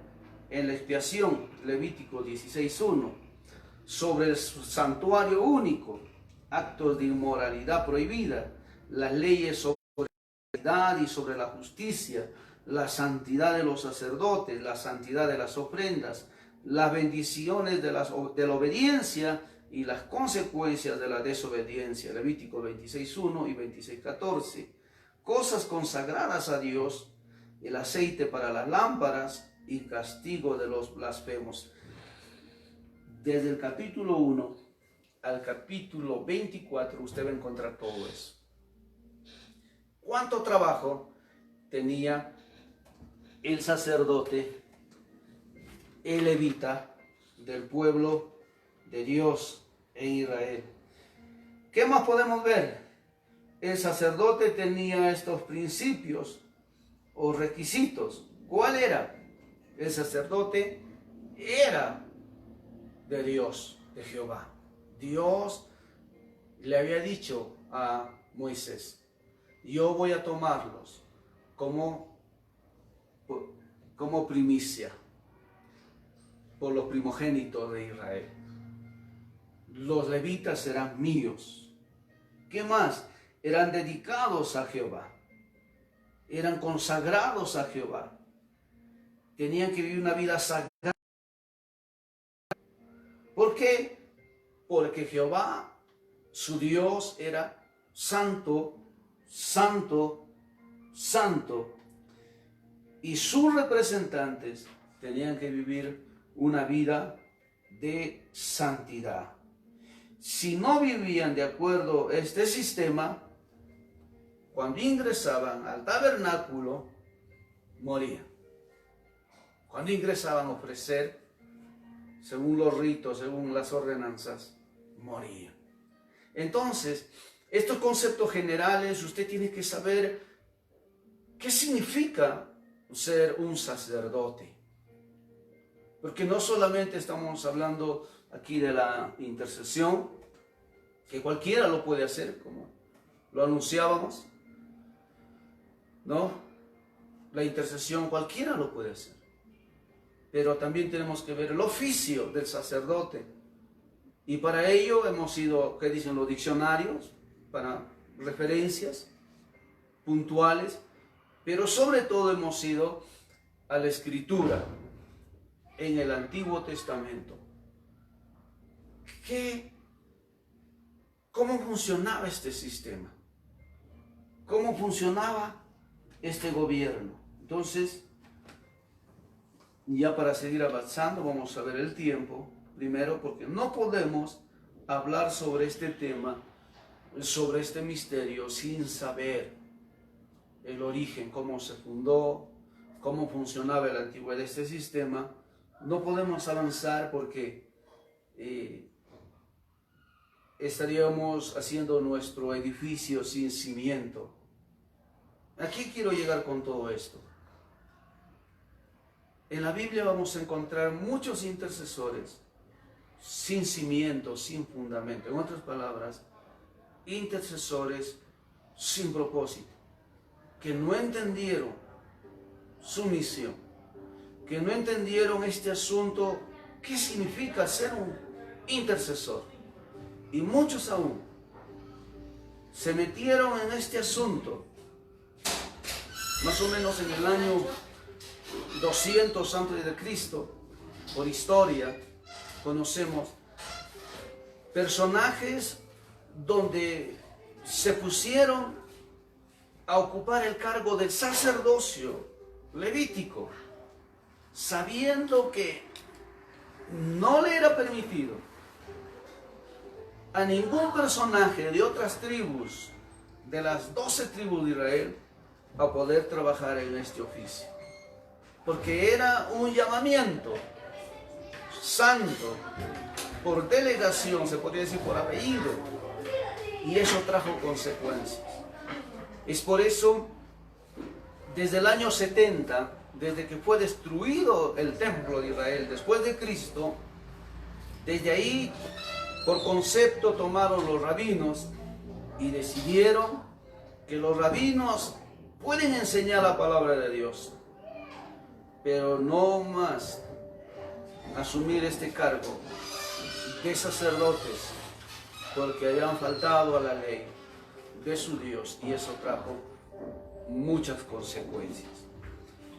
en la expiación, Levítico 16:1, sobre el santuario único, actos de inmoralidad prohibida, las leyes sobre la verdad y sobre la justicia, la santidad de los sacerdotes, la santidad de las ofrendas, las bendiciones de la obediencia y las consecuencias de la desobediencia, Levítico 26:1 y 26:14, cosas consagradas a Dios, el aceite para las lámparas y castigo de los blasfemos. Desde el capítulo 1 al capítulo 24 usted va a encontrar todo eso. ¿Cuánto trabajo tenía el sacerdote, el levita del pueblo de Dios en Israel? ¿Qué más podemos ver? El sacerdote tenía estos principios o requisitos. ¿Cuál era? El sacerdote era de Dios, de Jehová. Dios le había dicho a Moisés, yo voy a tomarlos como primicia por los primogénitos de Israel. Los levitas serán míos. ¿Qué más? Eran dedicados a Jehová. Eran consagrados a Jehová. Tenían que vivir una vida sagrada. ¿Por qué? Porque Jehová, su Dios, era santo, santo, santo. Y sus representantes tenían que vivir una vida de santidad. Si no vivían de acuerdo a este sistema, cuando ingresaban al tabernáculo, morían. Cuando ingresaban a ofrecer, según los ritos, según las ordenanzas, morían. Entonces, estos conceptos generales, usted tiene que saber qué significa ser un sacerdote. Porque no solamente estamos hablando aquí de la intercesión, que cualquiera lo puede hacer, como lo anunciábamos, ¿no? La intercesión cualquiera lo puede hacer. Pero también tenemos que ver el oficio del sacerdote. Y para ello hemos ido, ¿qué dicen los diccionarios? Para referencias puntuales. Pero sobre todo hemos ido a la Escritura en el Antiguo Testamento. ¿Cómo funcionaba este sistema? ¿Cómo funcionaba este gobierno? Entonces, ya para seguir avanzando, vamos a ver el tiempo. Primero, porque no podemos hablar sobre este tema, sobre este misterio, sin saber el origen, cómo se fundó, cómo funcionaba la antigüedad de este sistema. No podemos avanzar porque estaríamos haciendo nuestro edificio sin cimiento. ¿A qué quiero llegar con todo esto? En la Biblia vamos a encontrar muchos intercesores sin cimiento, sin fundamento. En otras palabras, intercesores sin propósito, que no entendieron su misión, que no entendieron este asunto, qué significa ser un intercesor. Y muchos aún se metieron en este asunto, más o menos en el año 200 antes de Cristo. Por historia conocemos personajes donde se pusieron a ocupar el cargo del sacerdocio levítico, sabiendo que no le era permitido a ningún personaje de otras tribus, de las 12 tribus de Israel, a poder trabajar en este oficio. Porque era un llamamiento santo, por delegación, se podría decir por apellido, y eso trajo consecuencias. Es por eso, desde el año 70, desde que fue destruido el templo de Israel, después de Cristo, desde ahí, por concepto, tomaron los rabinos y decidieron que los rabinos pueden enseñar la palabra de Dios, pero no más asumir este cargo de sacerdotes, porque habían faltado a la ley de su Dios, y eso trajo muchas consecuencias.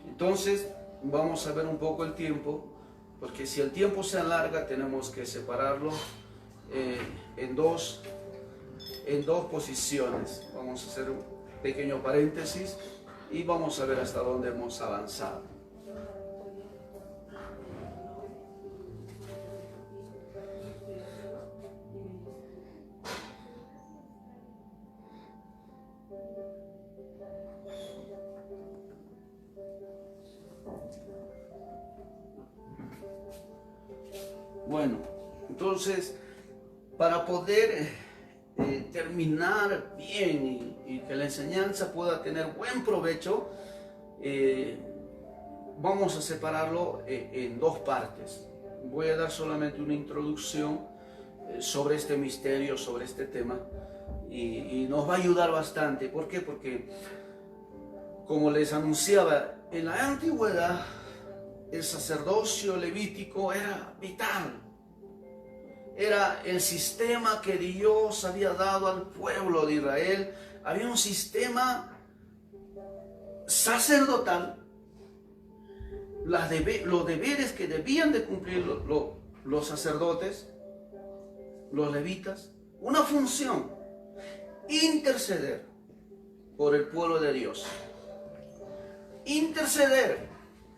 Entonces vamos a ver un poco el tiempo, porque si el tiempo se alarga tenemos que separarlo en dos posiciones. Vamos a hacer un pequeño paréntesis y vamos a ver hasta dónde hemos avanzado. Bueno, entonces, para poder terminar bien y que la enseñanza pueda tener buen provecho, vamos a separarlo en dos partes. Voy a dar solamente una introducción sobre este misterio, sobre este tema, y nos va a ayudar bastante. ¿Por qué? Porque, como les anunciaba, en la antigüedad el sacerdocio levítico era vital. Era el sistema que Dios había dado al pueblo de Israel. Había un sistema sacerdotal, los deberes que debían de cumplir los sacerdotes, los levitas, una función: interceder por el pueblo de Dios, interceder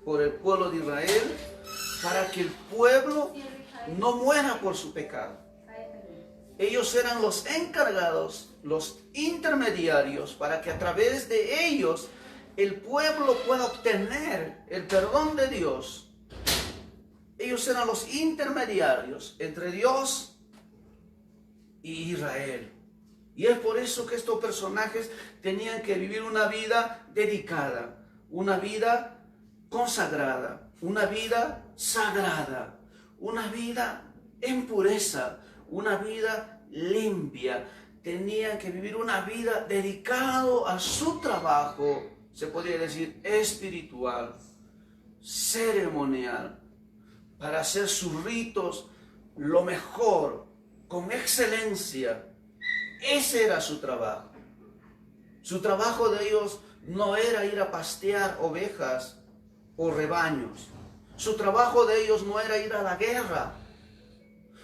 por el pueblo de Israel, para que el pueblo no muera por su pecado. Ellos eran los encargados, los intermediarios, para que a través de ellos el pueblo pueda obtener el perdón de Dios. Ellos eran los intermediarios entre Dios y Israel. Y es por eso que estos personajes tenían que vivir una vida dedicada, una vida consagrada, una vida sagrada, una vida en pureza, una vida limpia. Tenían que vivir una vida dedicado a su trabajo, se podría decir espiritual, ceremonial, para hacer sus ritos lo mejor, con excelencia. Ese era su trabajo. Su trabajo de ellos no era ir a pastear ovejas o rebaños. Su trabajo de ellos no era ir a la guerra.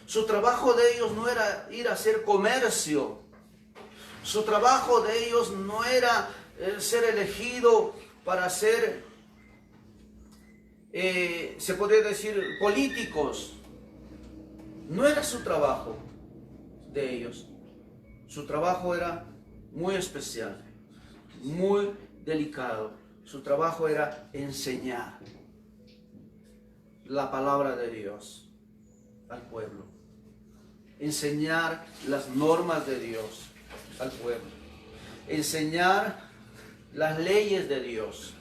Su trabajo de ellos no era ir a hacer comercio. Su trabajo de ellos no era ser elegido para ser, se podría decir, políticos. No era su trabajo de ellos. Su trabajo era muy especial, muy delicado. Su trabajo era enseñar la palabra de Dios al pueblo, enseñar las normas de Dios al pueblo, enseñar las leyes de Dios,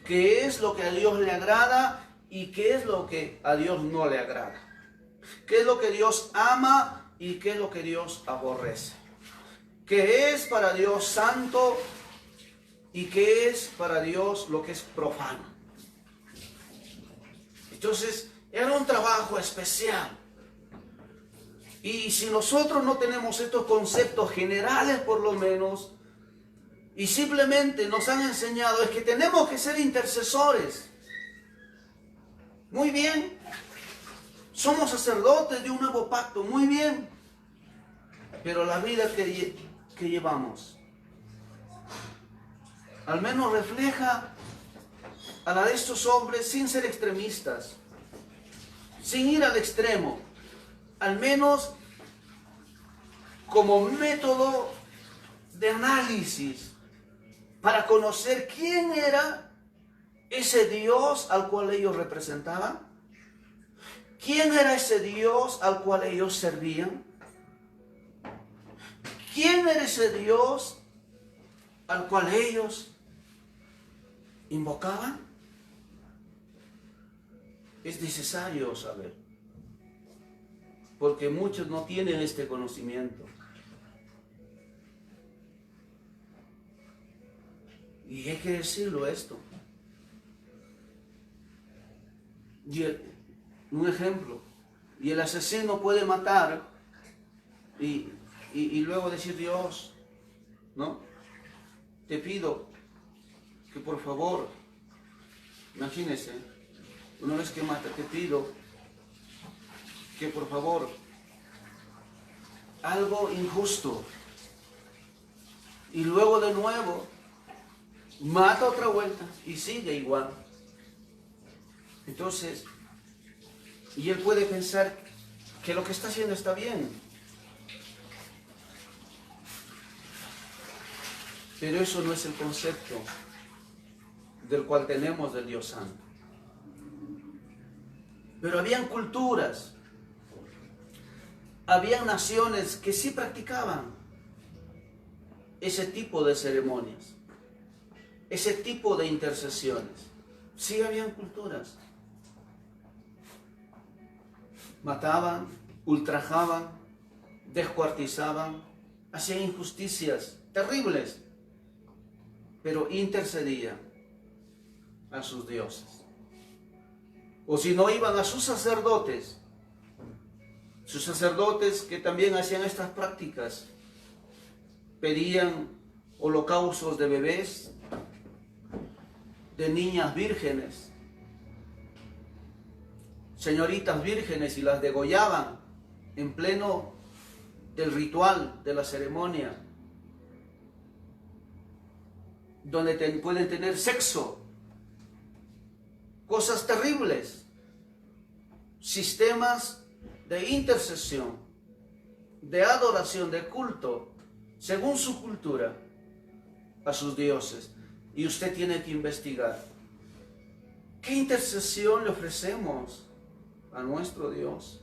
qué es lo que a Dios le agrada y qué es lo que a Dios no le agrada, qué es lo que Dios ama y qué es lo que Dios aborrece, qué es para Dios santo y qué es para Dios lo que es profano. Entonces, era un trabajo especial. Y si nosotros no tenemos estos conceptos generales, por lo menos, y simplemente nos han enseñado es que tenemos que ser intercesores. Muy bien. Somos sacerdotes de un nuevo pacto. Muy bien. Pero la vida que llevamos, al menos refleja a la de estos hombres, sin ser extremistas, sin ir al extremo, al menos como método de análisis para conocer quién era ese Dios al cual ellos representaban, ¿Quién era ese Dios al cual ellos servían? ¿Quién era ese Dios al cual ellos invocaban? Es necesario saber, porque muchos no tienen este conocimiento. Y hay que decirlo esto. Un ejemplo, y el asesino puede matar y luego decir: Dios, ¿no? Te pido que por favor, imagínese, una vez que mata, te pido que por favor, algo injusto, y luego de nuevo mata otra vuelta y sigue igual. Entonces, y él puede pensar que lo que está haciendo está bien. Pero eso no es el concepto del cual tenemos del Dios Santo. Pero habían culturas, habían naciones que sí practicaban ese tipo de ceremonias, ese tipo de intercesiones. Sí habían culturas. Mataban, ultrajaban, descuartizaban, hacían injusticias terribles, pero intercedían a sus dioses. O si no, iban a sus sacerdotes que también hacían estas prácticas, pedían holocaustos de bebés, de niñas vírgenes, señoritas vírgenes, y las degollaban en pleno del ritual, de la ceremonia, donde pueden tener sexo, cosas terribles, sistemas de intercesión, de adoración, de culto, según su cultura, a sus dioses. Y usted tiene que investigar, ¿qué intercesión le ofrecemos a nuestro Dios?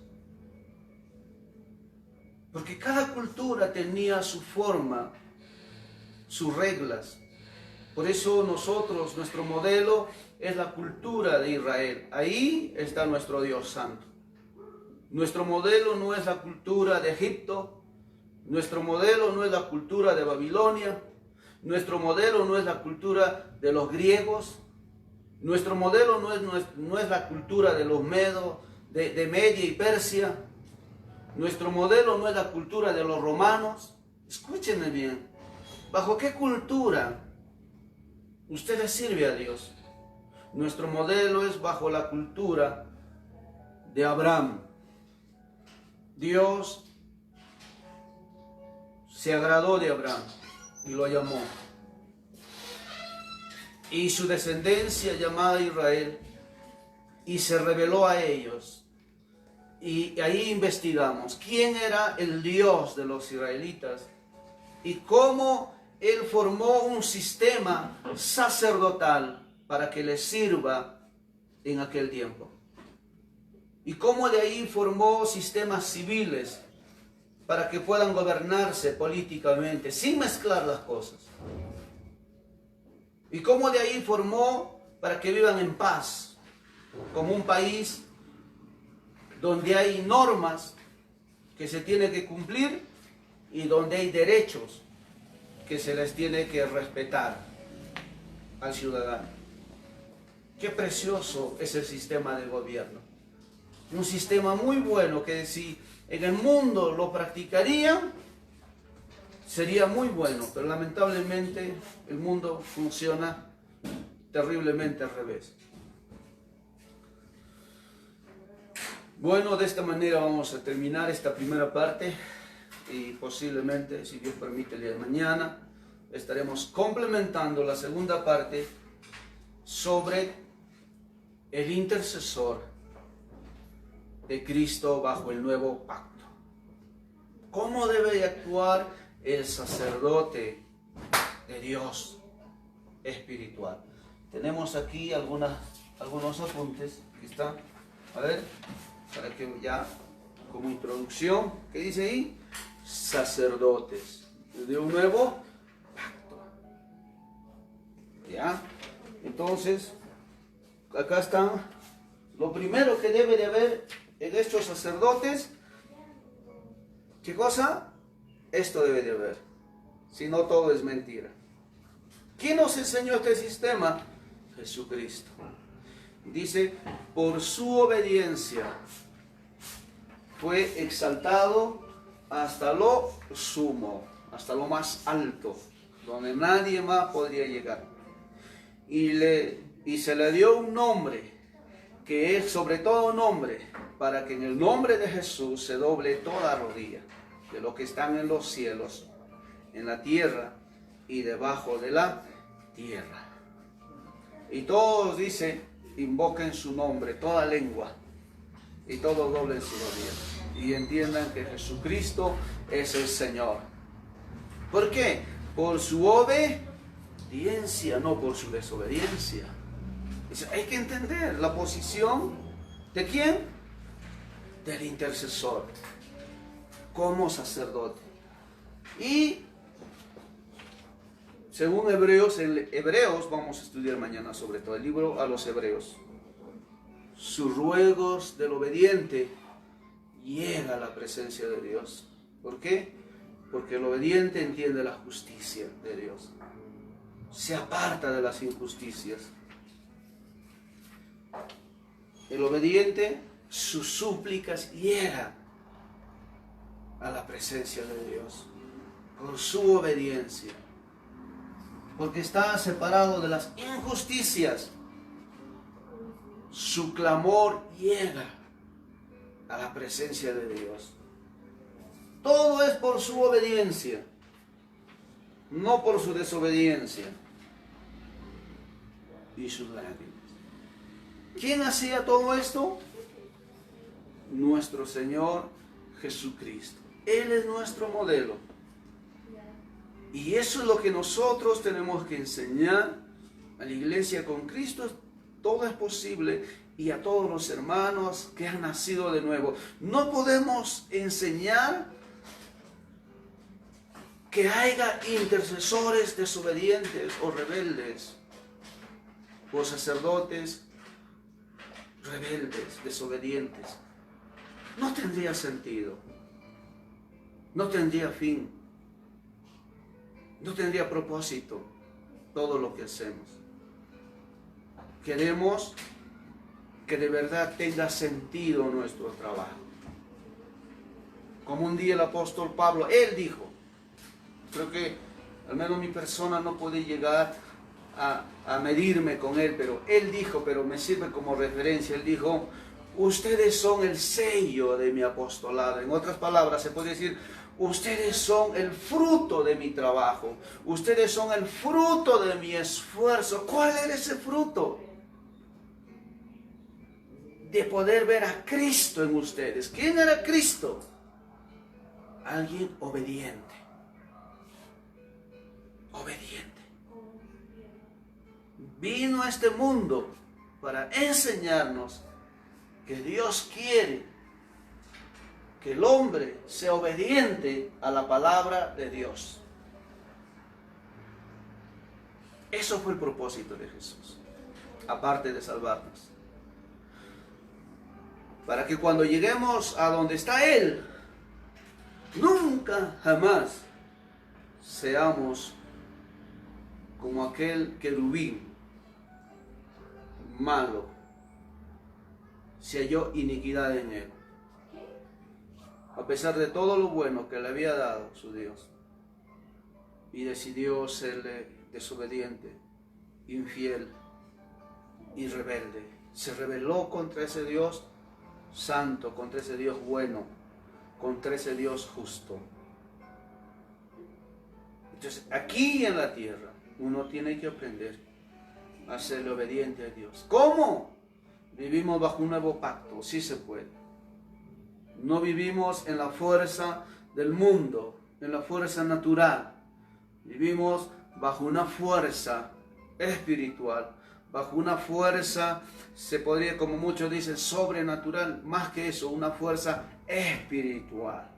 Porque cada cultura tenía su forma, sus reglas. Por eso nosotros, nuestro modelo es la cultura de Israel. Ahí está nuestro Dios Santo. Nuestro modelo no es la cultura de Egipto. Nuestro modelo no es la cultura de Babilonia. Nuestro modelo no es la cultura de los griegos. Nuestro modelo no es la cultura de los medos, de Media y Persia. Nuestro modelo no es la cultura de los romanos. Escúchenme bien. ¿Bajo qué cultura usted le sirve a Dios? Nuestro modelo es bajo la cultura de Abraham. Dios se agradó de Abraham y lo llamó. Y su descendencia llamada Israel, y se reveló a ellos. Y ahí investigamos quién era el Dios de los israelitas y cómo Él formó un sistema sacerdotal para que les sirva en aquel tiempo. Y cómo de ahí formó sistemas civiles para que puedan gobernarse políticamente sin mezclar las cosas. Y cómo de ahí formó para que vivan en paz, como un país donde hay normas que se tienen que cumplir y donde hay derechos que se les tiene que respetar al ciudadano. Qué precioso es el sistema de gobierno. Un sistema muy bueno que si en el mundo lo practicarían, sería muy bueno, pero lamentablemente el mundo funciona terriblemente al revés. Bueno, de esta manera vamos a terminar esta primera parte y posiblemente, si Dios permite, el día de mañana estaremos complementando la segunda parte sobre el intercesor de Cristo bajo el nuevo pacto. ¿Cómo debe actuar el sacerdote de Dios espiritual? Tenemos aquí algunos apuntes. Aquí está. A ver. para que ya como introducción, ¿qué dice ahí? Sacerdotes de un nuevo pacto. ¿Ya? Entonces, acá están. Lo primero que debe de haber en estos sacerdotes, ¿qué cosa? Esto debe de haber. Si no, todo es mentira. ¿Quién nos enseñó este sistema? Jesucristo. Dice, por su obediencia fue exaltado hasta lo sumo, hasta lo más alto, donde nadie más podría llegar. Y se le dio un nombre, que es sobre todo nombre, para que en el nombre de Jesús se doble toda rodilla, de los que están en los cielos, en la tierra y debajo de la tierra. Y todos, dice, invoquen su nombre, toda lengua, y todos doblen su rodilla, y entiendan que Jesucristo es el Señor. ¿Por qué? Por su obediencia, no por su desobediencia. Hay que entender la posición de ¿quién? Del intercesor, como sacerdote. Y según Hebreos, vamos a estudiar mañana sobre todo el libro a los Hebreos, sus ruegos del obediente llega a la presencia de Dios. ¿Por qué? Porque el obediente entiende la justicia de Dios, se aparta de las injusticias. El obediente, sus súplicas llegan a la presencia de Dios por su obediencia, porque está separado de las injusticias. Su clamor llega a la presencia de Dios. Todo es por su obediencia, no por su desobediencia y sus lágrimas. ¿Quién hacía todo esto? Nuestro Señor Jesucristo. Él es nuestro modelo. Y eso es lo que nosotros tenemos que enseñar a la iglesia con Cristo. Todo es posible, y a todos los hermanos que han nacido de nuevo. No podemos enseñar que haya intercesores desobedientes o rebeldes, o sacerdotes rebeldes, desobedientes. No tendría sentido, no tendría fin, no tendría propósito todo lo que hacemos. Queremos que de verdad tenga sentido nuestro trabajo. Como un día el apóstol Pablo, él dijo, creo que al menos mi persona no puede llegar a medirme con él, pero él dijo, pero me sirve como referencia, él dijo, ustedes son el sello de mi apostolado. En otras palabras, se puede decir, ustedes son el fruto de mi trabajo, ustedes son el fruto de mi esfuerzo. ¿Cuál era ese fruto? De poder ver a Cristo en ustedes. ¿Quién era Cristo? Alguien obediente. Obediente. Vino a este mundo para enseñarnos que Dios quiere que el hombre sea obediente a la palabra de Dios. Eso fue el propósito de Jesús, aparte de salvarnos. Para que cuando lleguemos a donde está Él, nunca, jamás seamos como aquel querubín malo, se halló iniquidad en él, a pesar de todo lo bueno que le había dado su Dios, y decidió ser desobediente, infiel y rebelde. Se rebeló contra ese Dios santo, contra ese Dios bueno, contra ese Dios justo. Entonces, aquí en la tierra, uno tiene que aprender a ser obediente a Dios. ¿Cómo? Vivimos bajo un nuevo pacto, sí se puede. No vivimos en la fuerza del mundo, en la fuerza natural. Vivimos bajo una fuerza espiritual, bajo una fuerza, se podría, como muchos dicen, sobrenatural, más que eso, una fuerza espiritual.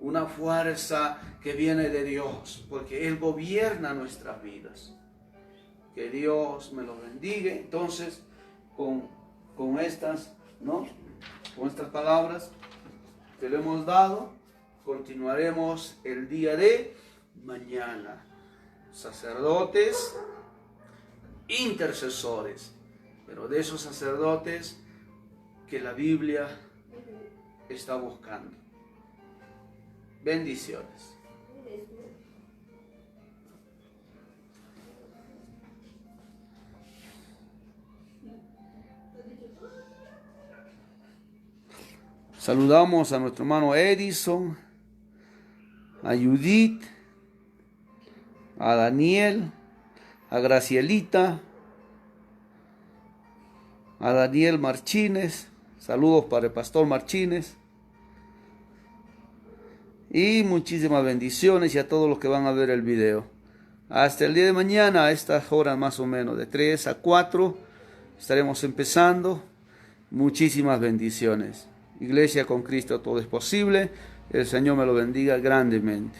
Una fuerza que viene de Dios, porque Él gobierna nuestras vidas. Que Dios me lo bendiga. Entonces, con estas, ¿no? Con estas palabras que le hemos dado, continuaremos el día de mañana. Sacerdotes, intercesores, pero de esos sacerdotes que la Biblia está buscando. Bendiciones. Saludamos a nuestro hermano Edison, a Judith, a Daniel, a Gracielita, a Daniel Martínez. Saludos para el pastor Martínez. Y muchísimas bendiciones y a todos los que van a ver el video. Hasta el día de mañana, a estas horas más o menos, de 3 a 4, estaremos empezando. Muchísimas bendiciones. Iglesia con Cristo todo es posible. El Señor me lo bendiga grandemente.